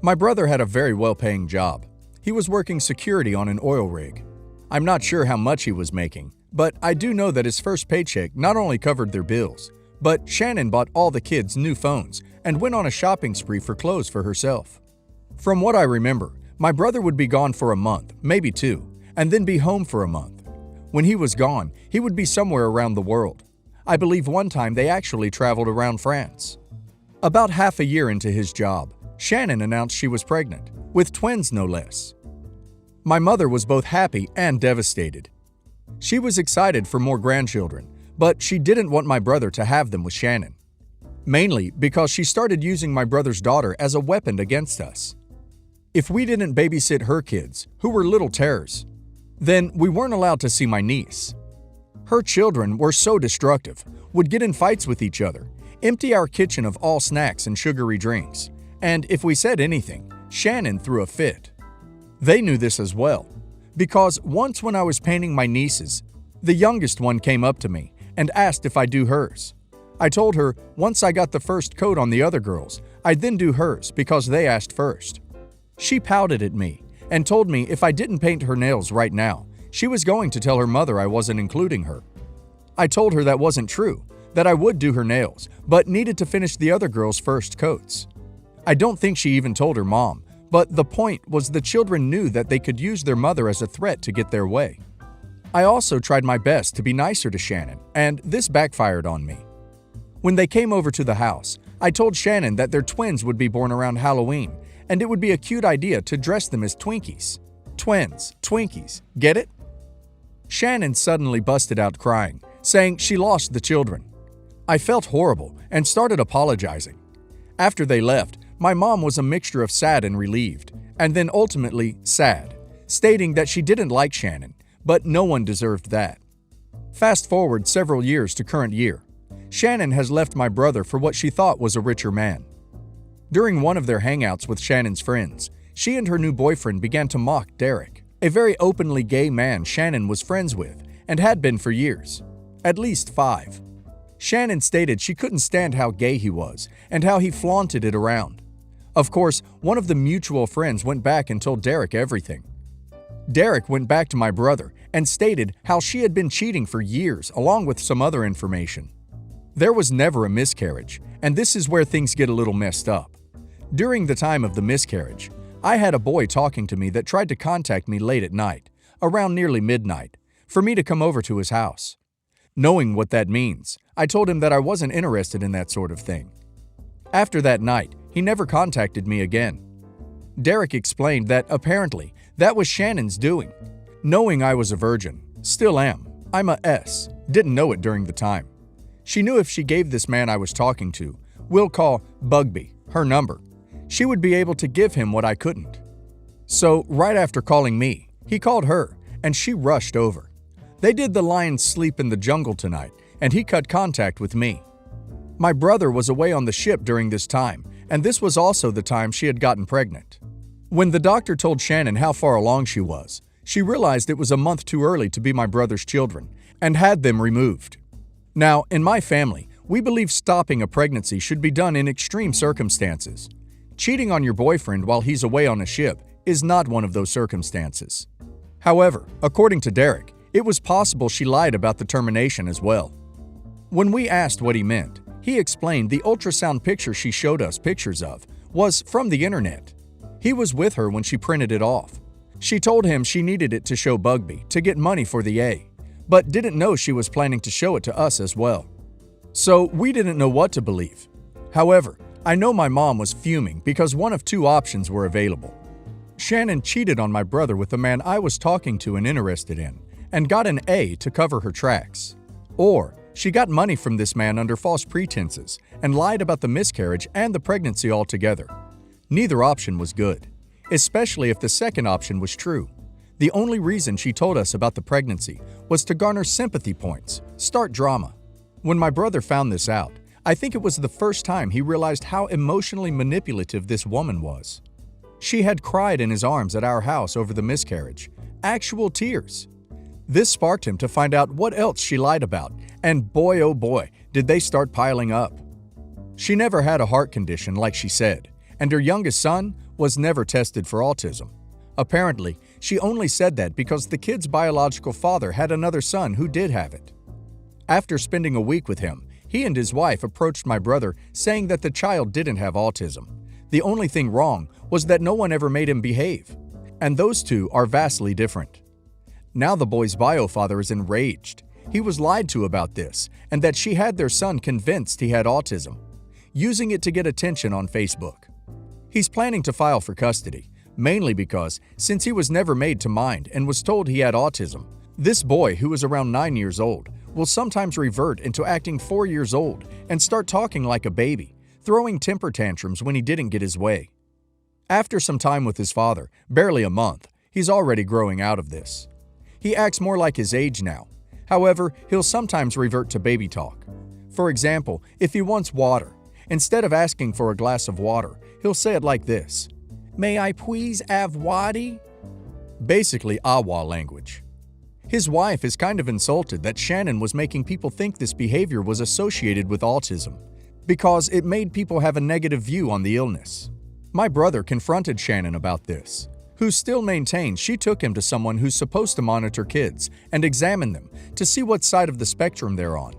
My brother had a very well-paying job. He was working security on an oil rig. I'm not sure how much he was making, but I do know that his first paycheck not only covered their bills, but Shannon bought all the kids new phones and went on a shopping spree for clothes for herself. From what I remember, my brother would be gone for a month, maybe two, and then be home for a month. When he was gone, he would be somewhere around the world. I believe one time they actually traveled around France. About half a year into his job, Shannon announced she was pregnant, with twins no less. My mother was both happy and devastated. She was excited for more grandchildren, but she didn't want my brother to have them with Shannon. Mainly because she started using my brother's daughter as a weapon against us. If we didn't babysit her kids, who were little terrors, then we weren't allowed to see my niece. Her children were so destructive, would get in fights with each other, empty our kitchen of all snacks and sugary drinks, and if we said anything, Shannon threw a fit. They knew this as well, because once when I was painting my nieces, the youngest one came up to me and asked if I'd do hers. I told her once I got the first coat on the other girls, I'd then do hers because they asked first. She pouted at me and told me if I didn't paint her nails right now, she was going to tell her mother I wasn't including her. I told her that wasn't true, that I would do her nails, but needed to finish the other girls' first coats. I don't think she even told her mom, but the point was the children knew that they could use their mother as a threat to get their way. I also tried my best to be nicer to Shannon, and this backfired on me. When they came over to the house, I told Shannon that their twins would be born around Halloween, and it would be a cute idea to dress them as Twinkies. Twins, Twinkies, get it? Shannon suddenly busted out crying, saying she lost the children. I felt horrible and started apologizing. After they left, my mom was a mixture of sad and relieved, and then ultimately sad, stating that she didn't like Shannon, but no one deserved that. Fast forward several years to current year. Shannon has left my brother for what she thought was a richer man. During one of their hangouts with Shannon's friends, she and her new boyfriend began to mock Derek, a very openly gay man Shannon was friends with and had been for years, at least 5. Shannon stated she couldn't stand how gay he was and how he flaunted it around. Of course, one of the mutual friends went back and told Derek everything. Derek went back to my brother and stated how she had been cheating for years along with some other information. There was never a miscarriage, and this is where things get a little messed up. During the time of the miscarriage, I had a boy talking to me that tried to contact me late at night, around nearly midnight, for me to come over to his house. Knowing what that means, I told him that I wasn't interested in that sort of thing. After that night, he never contacted me again. Derek explained that apparently that was Shannon's doing. Knowing I was a virgin, still am, I'm a S, didn't know it during the time. She knew if she gave this man I was talking to, we'll call Bugby, her number, she would be able to give him what I couldn't. So right after calling me, he called her, and she rushed over. They did the lions sleep in the jungle tonight, and he cut contact with me. My brother was away on the ship during this time, and this was also the time she had gotten pregnant. When the doctor told Shannon how far along she was, she realized it was a month too early to be my brother's children, and had them removed. Now, in my family, we believe stopping a pregnancy should be done in extreme circumstances. Cheating on your boyfriend while he's away on a ship is not one of those circumstances. However, according to Derek, it was possible she lied about the termination as well. When we asked what he meant, he explained the ultrasound picture she showed us pictures of was from the internet. He was with her when she printed it off. She told him she needed it to show Bugby to get money for the A, but didn't know she was planning to show it to us as well. So we didn't know what to believe. However, I know my mom was fuming because one of two options were available. Shannon cheated on my brother with the man I was talking to and interested in, and got an A to cover her tracks. Or she got money from this man under false pretenses and lied about the miscarriage and the pregnancy altogether. Neither option was good, especially if the second option was true. The only reason she told us about the pregnancy was to garner sympathy points, start drama. When my brother found this out, I think it was the first time he realized how emotionally manipulative this woman was. She had cried in his arms at our house over the miscarriage, actual tears. This sparked him to find out what else she lied about, and boy oh boy, did they start piling up. She never had a heart condition like she said, and her youngest son was never tested for autism. Apparently, she only said that because the kid's biological father had another son who did have it. After spending a week with him, he and his wife approached my brother saying that the child didn't have autism. The only thing wrong was that no one ever made him behave. And those two are vastly different. Now the boy's bio-father is enraged. He was lied to about this, and that she had their son convinced he had autism, using it to get attention on Facebook. He's planning to file for custody, mainly because, since he was never made to mind and was told he had autism, this boy, who is around 9 years old, will sometimes revert into acting 4 years old and start talking like a baby, throwing temper tantrums when he didn't get his way. After some time with his father, barely a month, he's already growing out of this. He acts more like his age now. However, he'll sometimes revert to baby talk. For example, if he wants water, instead of asking for a glass of water, he'll say it like this: "May I please have water?" Basically, Awa language. His wife is kind of insulted that Shannon was making people think this behavior was associated with autism, because it made people have a negative view on the illness. My brother confronted Shannon about this, who still maintains she took him to someone who's supposed to monitor kids and examine them to see what side of the spectrum they're on.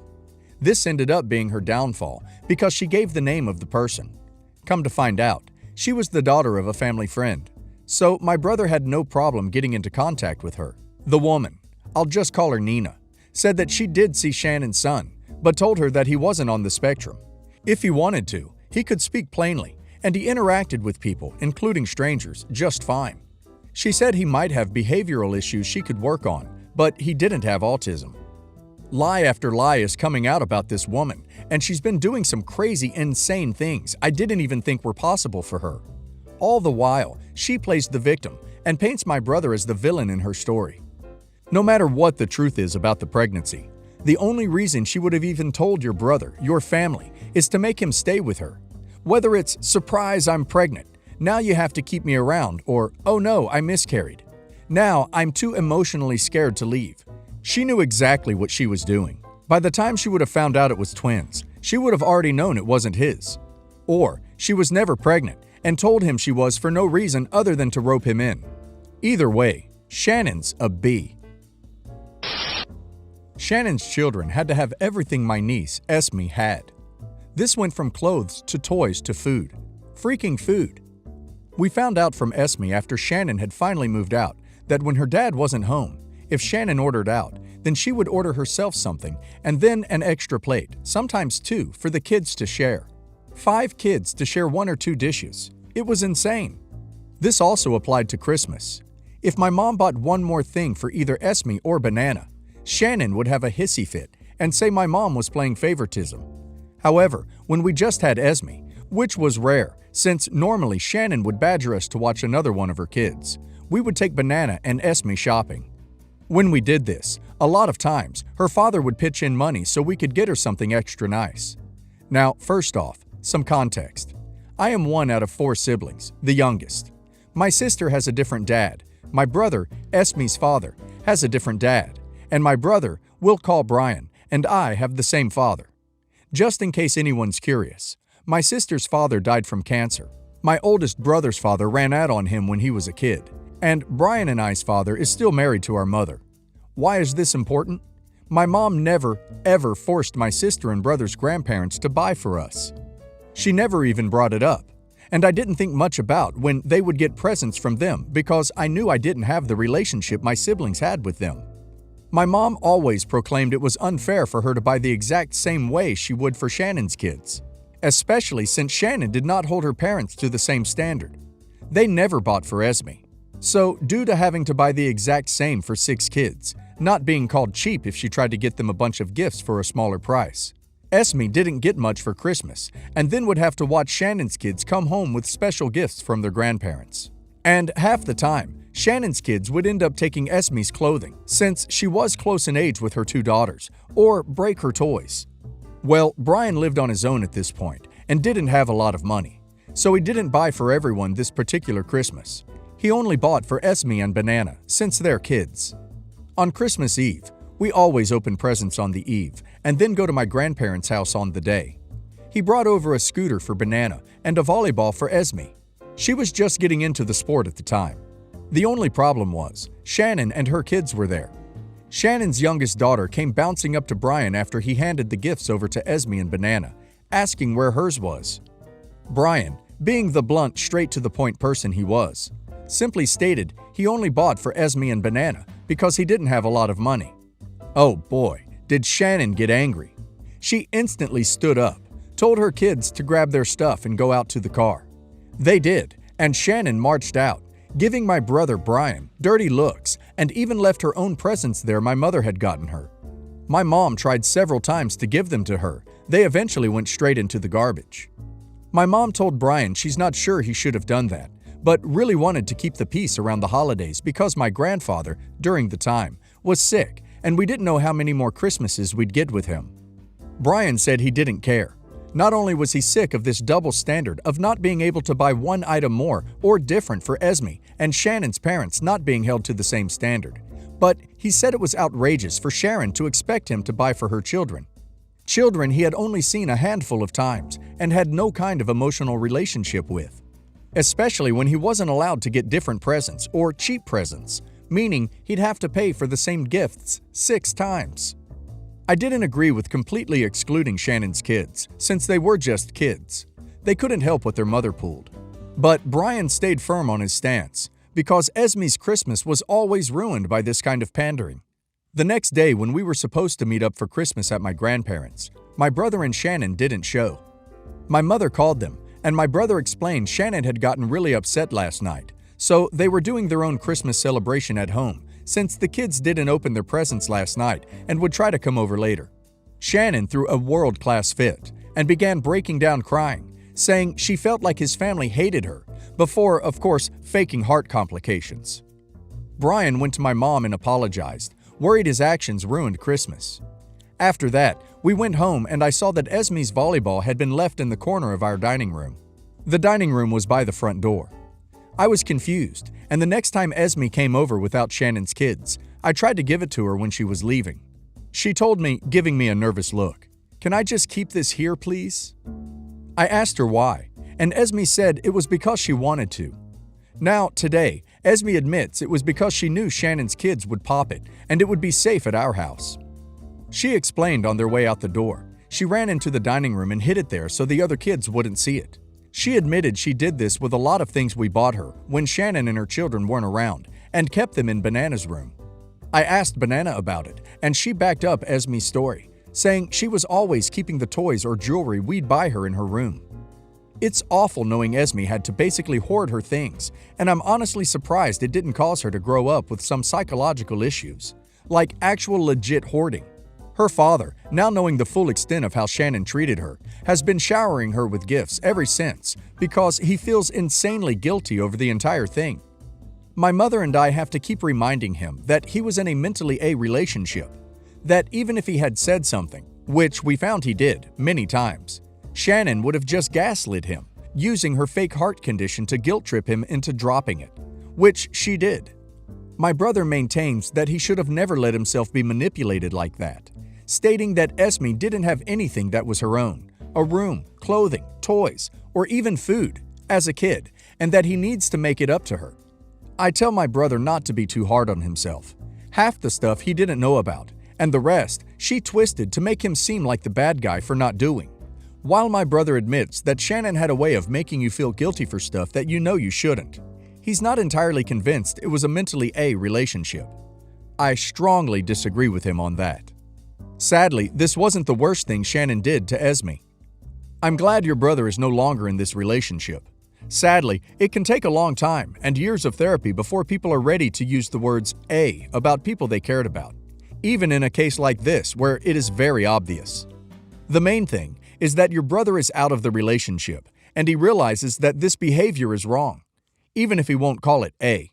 This ended up being her downfall because she gave the name of the person. Come to find out, she was the daughter of a family friend, so my brother had no problem getting into contact with her. The woman, I'll just call her Nina, said that she did see Shannon's son, but told her that he wasn't on the spectrum. If he wanted to, he could speak plainly, and he interacted with people, including strangers, just fine. She said he might have behavioral issues she could work on, but he didn't have autism. Lie after lie is coming out about this woman, and she's been doing some crazy, insane things I didn't even think were possible for her. All the while, she plays the victim and paints my brother as the villain in her story. No matter what the truth is about the pregnancy, the only reason she would have even told your brother, your family, is to make him stay with her. Whether it's, "Surprise, I'm pregnant. Now you have to keep me around," or, "Oh no, I miscarried. Now I'm too emotionally scared to leave." She knew exactly what she was doing. By the time she would have found out it was twins, she would have already known it wasn't his. Or she was never pregnant and told him she was for no reason other than to rope him in. Either way, Shannon's a B. Shannon's children had to have everything my niece, Esme, had. This went from clothes to toys to food. Freaking food. We found out from Esme after Shannon had finally moved out that when her dad wasn't home, if Shannon ordered out, then she would order herself something and then an extra plate, sometimes 2, for the kids to share. 5 kids to share 1 or 2 dishes. It was insane. This also applied to Christmas. If my mom bought one more thing for either Esme or Banana, Shannon would have a hissy fit and say my mom was playing favoritism. However, when we just had Esme, which was rare since normally Shannon would badger us to watch another one of her kids, we would take Banana and Esme shopping. When we did this, a lot of times, her father would pitch in money so we could get her something extra nice. Now, first off, some context. I am one out of 4 siblings, the youngest. My sister has a different dad. My brother, Esme's father, has a different dad. And my brother, we'll call Brian, and I have the same father. Just in case anyone's curious, my sister's father died from cancer. My oldest brother's father ran out on him when he was a kid. And Brian and I's father is still married to our mother. Why is this important? My mom never, ever forced my sister and brother's grandparents to buy for us. She never even brought it up. And I didn't think much about when they would get presents from them because I knew I didn't have the relationship my siblings had with them. My mom always proclaimed it was unfair for her to buy the exact same way she would for Shannon's kids, especially since Shannon did not hold her parents to the same standard. They never bought for Esme. So, due to having to buy the exact same for 6 kids, not being called cheap if she tried to get them a bunch of gifts for a smaller price, Esme didn't get much for Christmas and then would have to watch Shannon's kids come home with special gifts from their grandparents. And half the time, Shannon's kids would end up taking Esme's clothing, since she was close in age with her 2 daughters, or break her toys. Well, Brian lived on his own at this point and didn't have a lot of money, so he didn't buy for everyone this particular Christmas. He only bought for Esme and Banana, since they're kids. On Christmas Eve, we always open presents on the eve and then go to my grandparents' house on the day. He brought over a scooter for Banana and a volleyball for Esme. She was just getting into the sport at the time. The only problem was, Shannon and her kids were there. Shannon's youngest daughter came bouncing up to Brian after he handed the gifts over to Esme and Banana, asking where hers was. Brian, being the blunt, straight-to-the-point person he was, simply stated he only bought for Esme and Banana because he didn't have a lot of money. Oh boy, did Shannon get angry. She instantly stood up, told her kids to grab their stuff and go out to the car. They did, and Shannon marched out, giving my brother Brian dirty looks and even left her own presents there my mother had gotten her. My mom tried several times to give them to her. They eventually went straight into the garbage. My mom told Brian she's not sure he should have done that, but really wanted to keep the peace around the holidays because my grandfather, during the time, was sick and we didn't know how many more Christmases we'd get with him. Brian said he didn't care. Not only was he sick of this double standard of not being able to buy one item more or different for Esme and Shannon's parents not being held to the same standard, but he said it was outrageous for Sharon to expect him to buy for her children. Children he had only seen a handful of times and had no kind of emotional relationship with. Especially when he wasn't allowed to get different presents or cheap presents, meaning he'd have to pay for the same gifts 6 times. I didn't agree with completely excluding Shannon's kids, since they were just kids. They couldn't help what their mother pulled. But Brian stayed firm on his stance, because Esme's Christmas was always ruined by this kind of pandering. The next day, when we were supposed to meet up for Christmas at my grandparents', my brother and Shannon didn't show. My mother called them, and my brother explained Shannon had gotten really upset last night, so they were doing their own Christmas celebration at home, since the kids didn't open their presents last night and would try to come over later. Shannon threw a world-class fit and began breaking down crying, saying she felt like his family hated her, before, of course, faking heart complications. Brian went to my mom and apologized, worried his actions ruined Christmas. After that, we went home and I saw that Esme's volleyball had been left in the corner of our dining room. The dining room was by the front door. I was confused, and the next time Esme came over without Shannon's kids, I tried to give it to her when she was leaving. She told me, giving me a nervous look, "Can I just keep this here, please?" I asked her why, and Esme said it was because she wanted to. Now, today, Esme admits it was because she knew Shannon's kids would pop it, and it would be safe at our house. She explained on their way out the door. She ran into the dining room and hid it there so the other kids wouldn't see it. She admitted she did this with a lot of things we bought her when Shannon and her children weren't around, and kept them in Banana's room. I asked Banana about it, and she backed up Esme's story, saying she was always keeping the toys or jewelry we'd buy her in her room. It's awful knowing Esme had to basically hoard her things, and I'm honestly surprised it didn't cause her to grow up with some psychological issues, like actual legit hoarding. Her father, now knowing the full extent of how Shannon treated her, has been showering her with gifts ever since because he feels insanely guilty over the entire thing. My mother and I have to keep reminding him that he was in a mentally ill relationship, that even if he had said something, which we found he did many times, Shannon would have just gaslit him, using her fake heart condition to guilt trip him into dropping it, which she did. My brother maintains that he should have never let himself be manipulated like that, stating that Esme didn't have anything that was her own, a room, clothing, toys, or even food, as a kid, and that he needs to make it up to her. I tell my brother not to be too hard on himself. Half the stuff he didn't know about, and the rest she twisted to make him seem like the bad guy for not doing. While my brother admits that Shannon had a way of making you feel guilty for stuff that you know you shouldn't, he's not entirely convinced it was a mentally ill relationship. I strongly disagree with him on that. Sadly, this wasn't the worst thing Shannon did to Esme. I'm glad your brother is no longer in this relationship. Sadly, it can take a long time and years of therapy before people are ready to use the words "a" about people they cared about, even in a case like this where it is very obvious. The main thing is that your brother is out of the relationship and he realizes that this behavior is wrong, even if he won't call it "a."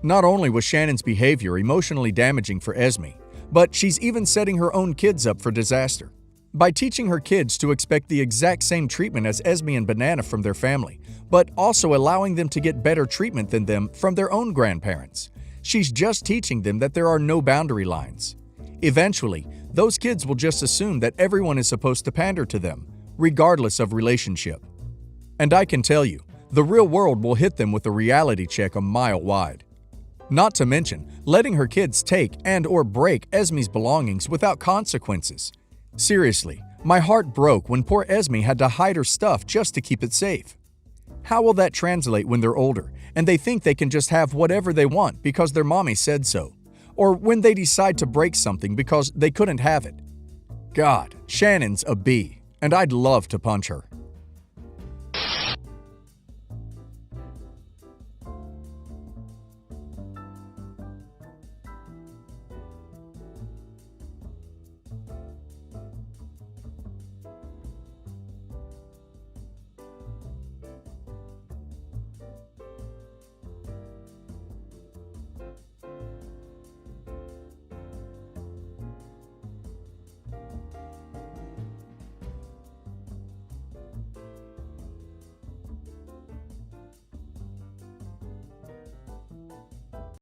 Not only was Shannon's behavior emotionally damaging for Esme, but she's even setting her own kids up for disaster. By teaching her kids to expect the exact same treatment as Esme and Banana from their family, but also allowing them to get better treatment than them from their own grandparents. She's just teaching them that there are no boundary lines. Eventually, those kids will just assume that everyone is supposed to pander to them, regardless of relationship. And I can tell you, The real world will hit them with a reality check a mile wide. Not to mention, letting her kids take and/or break Esme's belongings without consequences. Seriously, my heart broke when poor Esme had to hide her stuff just to keep it safe. How will that translate when they're older and they think they can just have whatever they want because their mommy said so? Or when they decide to break something because they couldn't have it? God, Shannon's a bee, and I'd love to punch her.